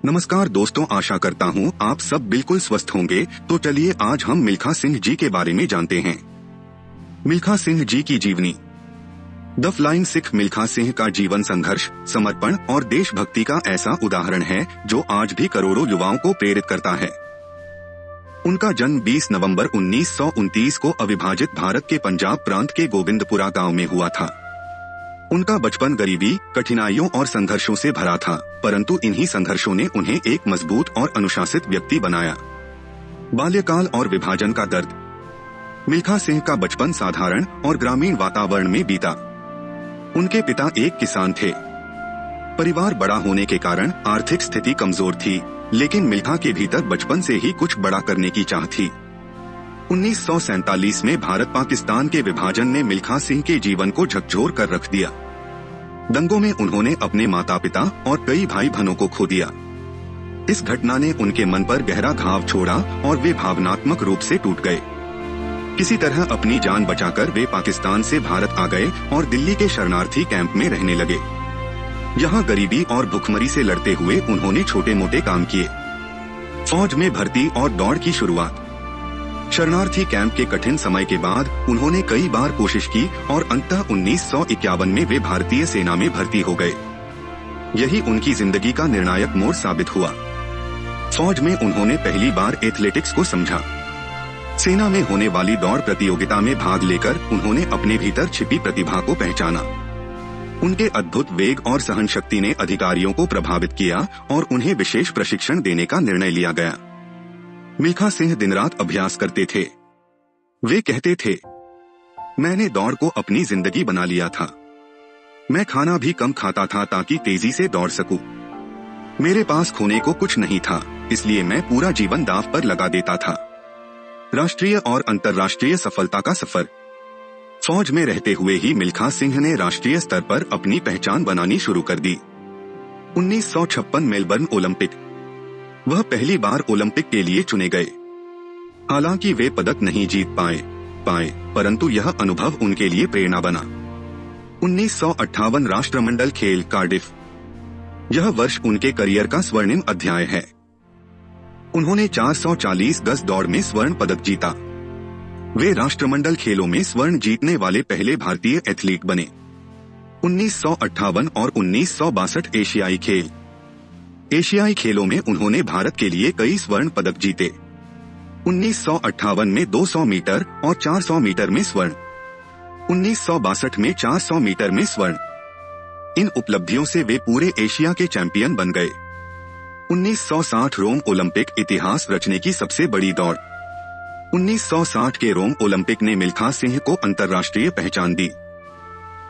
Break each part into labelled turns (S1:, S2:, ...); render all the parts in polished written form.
S1: नमस्कार दोस्तों, आशा करता हूँ आप सब बिल्कुल स्वस्थ होंगे। तो चलिए आज हम मिल्खा सिंह जी के बारे में जानते हैं। मिल्खा सिंह जी की जीवनी। द फ्लाइंग सिख मिल्खा सिंह का जीवन संघर्ष, समर्पण और देशभक्ति का ऐसा उदाहरण है जो आज भी करोड़ों युवाओं को प्रेरित करता है। उनका जन्म 20 नवंबर 1929 को अविभाजित भारत के पंजाब प्रांत के गोविंदपुरा गांव में हुआ था। उनका बचपन गरीबी, कठिनाइयों और संघर्षों से भरा था, परंतु इन्हीं संघर्षों ने उन्हें एक मजबूत और अनुशासित व्यक्ति बनाया। बाल्यकाल और विभाजन का दर्द। मिल्खा सिंह का बचपन साधारण और ग्रामीण वातावरण में बीता। उनके पिता एक किसान थे। परिवार बड़ा होने के कारण आर्थिक स्थिति कमजोर थी, लेकिन मिल्खा के भीतर बचपन से ही कुछ बड़ा करने की चाह थी। 1947 में भारत पाकिस्तान के विभाजन ने मिल्खा सिंह के जीवन को झकझोर कर रख दिया। दंगों में उन्होंने अपने माता पिता और कई भाई बहनों को खो दिया। इस घटना ने उनके मन पर गहरा घाव छोड़ा और वे भावनात्मक रूप से टूट गए। किसी तरह अपनी जान बचाकर वे पाकिस्तान से भारत आ गए और दिल्ली के शरणार्थी कैंप में रहने लगे। यहाँ गरीबी और भुखमरी से लड़ते हुए उन्होंने छोटे मोटे काम किए। फौज में भर्ती और दौड़ की शुरुआत। शरणार्थी कैंप के कठिन समय के बाद उन्होंने कई बार कोशिश की और अंततः 1951 में वे भारतीय सेना में भर्ती हो गए। यही उनकी जिंदगी का निर्णायक मोड़ साबित हुआ। फौज में उन्होंने पहली बार एथलेटिक्स को समझा। सेना में होने वाली दौड़ प्रतियोगिता में भाग लेकर उन्होंने अपने भीतर छिपी प्रतिभा को पहचाना। उनके अद्भुत वेग और सहन शक्ति ने अधिकारियों को प्रभावित किया और उन्हें विशेष प्रशिक्षण देने का निर्णय लिया गया। मिल्खा सिंह दिन रात अभ्यास करते थे। वे कहते थे, मैंने दौड़ को अपनी जिंदगी बना लिया था। मैं खाना भी कम खाता था ताकि तेजी से दौड़ सकूं। मेरे पास खोने को कुछ नहीं था, इसलिए मैं पूरा जीवन दांव पर लगा देता था। राष्ट्रीय और अंतर्राष्ट्रीय सफलता का सफर। फौज में रहते हुए ही मिल्खा सिंह ने राष्ट्रीय स्तर पर अपनी पहचान बनानी शुरू कर दी। 1956 मेलबर्न ओलंपिक। वह पहली बार ओलंपिक के लिए चुने गए। हालांकि वे पदक नहीं जीत पाए, परंतु यह अनुभव उनके लिए प्रेरणा बना। 1958 राष्ट्रमंडल खेल कार्डिफ। यह वर्ष उनके करियर का स्वर्णिम अध्याय है। उन्होंने 440 गज दौड़ में स्वर्ण पदक जीता। वे राष्ट्रमंडल खेलों में स्वर्ण जीतने वाले पहले भारतीय एथलीट बने। 1958 और 1962 एशियाई खेल। एशियाई खेलों में उन्होंने भारत के लिए कई स्वर्ण पदक जीते। 1958 में 200 मीटर और 400 मीटर में स्वर्ण। 1962 में 400 मीटर में स्वर्ण। इन उपलब्धियों से वे पूरे एशिया के चैंपियन बन गए। 1960 रोम ओलंपिक इतिहास रचने की सबसे बड़ी दौड़। 1960 के रोम ओलंपिक ने मिल्खा सिंह को अंतर्राष्ट्रीय पहचान दी।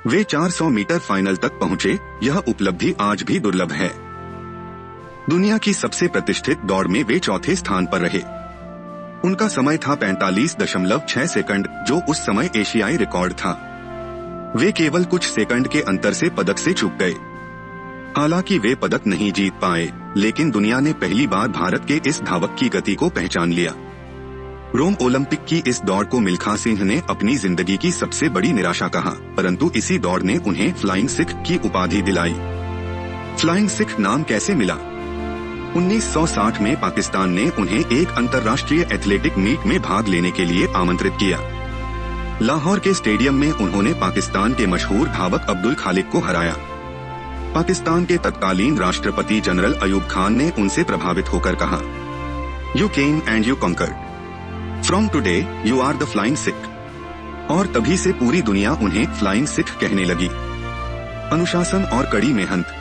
S1: वे 400 मीटर फाइनल तक पहुंचे। यह उपलब्धि आज भी दुर्लभ है। दुनिया की सबसे प्रतिष्ठित दौड़ में वे चौथे स्थान पर रहे। उनका समय था 45.6 सेकंड, जो उस समय एशियाई रिकॉर्ड था। वे केवल कुछ सेकंड के अंतर से पदक से चूक गए। हालांकि वे पदक नहीं जीत पाए, लेकिन दुनिया ने पहली बार भारत के इस धावक की गति को पहचान लिया। रोम ओलंपिक की इस दौड़ को मिल्खा सिंह ने अपनी जिंदगी की सबसे बड़ी निराशा कहा, परंतु इसी दौड़ ने उन्हें फ्लाइंग सिख की उपाधि दिलाई। फ्लाइंग सिख नाम कैसे मिला? 1960 में पाकिस्तान ने उन्हें एक अंतर्राष्ट्रीय एथलेटिक मीट में भाग लेने के लिए आमंत्रित किया। लाहौर के स्टेडियम में उन्होंने पाकिस्तान के मशहूर धावक अब्दुल खालिक को हराया। पाकिस्तान के तत्कालीन राष्ट्रपति जनरल अयूब खान ने उनसे प्रभावित होकर कहा, you came and you conquered. From today you are the flying Sikh. और तभी से पूरी दुनिया उन्हें फ्लाइंग सिख कहने लगी। अनुशासन और कड़ी मेहनत।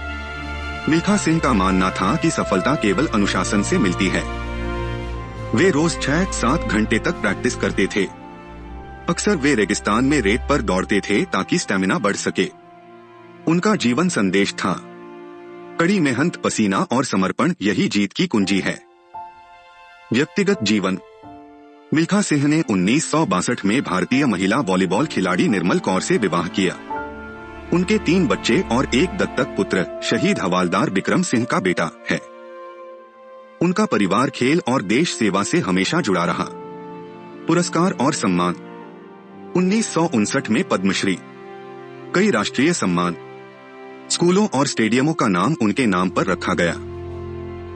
S1: मिल्खा सिंह का मानना था कि सफलता केवल अनुशासन से मिलती है। वे रोज 6-7 घंटे तक प्रैक्टिस करते थे। अक्सर वे रेगिस्तान में रेत पर दौड़ते थे ताकि स्टेमिना बढ़ सके। उनका जीवन संदेश था, कड़ी मेहनत, पसीना और समर्पण, यही जीत की कुंजी है। व्यक्तिगत जीवन। मिल्खा सिंह ने 1962 में भारतीय महिला वॉलीबॉल खिलाड़ी निर्मल कौर से विवाह किया। उनके 3 बच्चे और एक दत्तक पुत्र शहीद हवालदार विक्रम सिंह का बेटा है। उनका परिवार खेल और देश सेवा से हमेशा जुड़ा रहा। पुरस्कार और सम्मान। 1959 में पद्मश्री। कई राष्ट्रीय सम्मान। स्कूलों और स्टेडियमों का नाम उनके नाम पर रखा गया।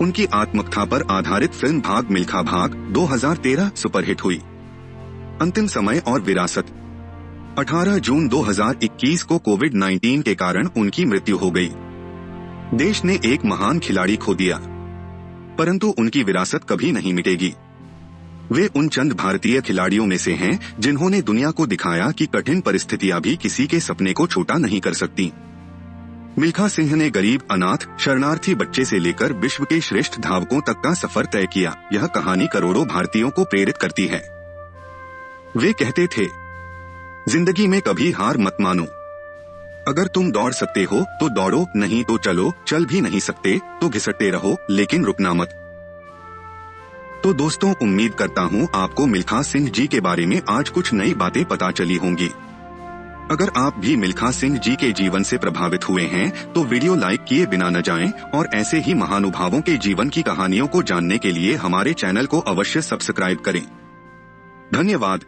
S1: उनकी आत्मकथा पर आधारित फिल्म भाग मिल्खा भाग 2013 सुपरहिट हुई। अंतिम समय और विरासत। 18 जून 2021 को कोविड-19 के कारण उनकी मृत्यु हो गई। देश ने एक महान खिलाड़ी खो दिया, परंतु उनकी विरासत कभी नहीं मिटेगी। वे उन चंद भारतीय खिलाड़ियों में से हैं जिन्होंने दुनिया को दिखाया कि कठिन परिस्थितियां भी किसी के सपने को छोटा नहीं कर सकती। मिल्खा सिंह ने गरीब, अनाथ, शरणार्थी बच्चे से लेकर विश्व के श्रेष्ठ धावकों तक का सफर तय किया। यह कहानी करोड़ों भारतीयों को प्रेरित करती है। वे कहते थे, जिंदगी में कभी हार मत मानो। अगर तुम दौड़ सकते हो तो दौड़ो, नहीं तो चलो। चल भी नहीं सकते तो घिसटते रहो, लेकिन रुकना मत। तो दोस्तों, उम्मीद करता हूँ आपको मिल्खा सिंह जी के बारे में आज कुछ नई बातें पता चली होंगी। अगर आप भी मिल्खा सिंह जी के जीवन से प्रभावित हुए हैं तो वीडियो लाइक किए बिना न जाएं और ऐसे ही महानुभावों के जीवन की कहानियों को जानने के लिए हमारे चैनल को अवश्य सब्सक्राइब करें। धन्यवाद।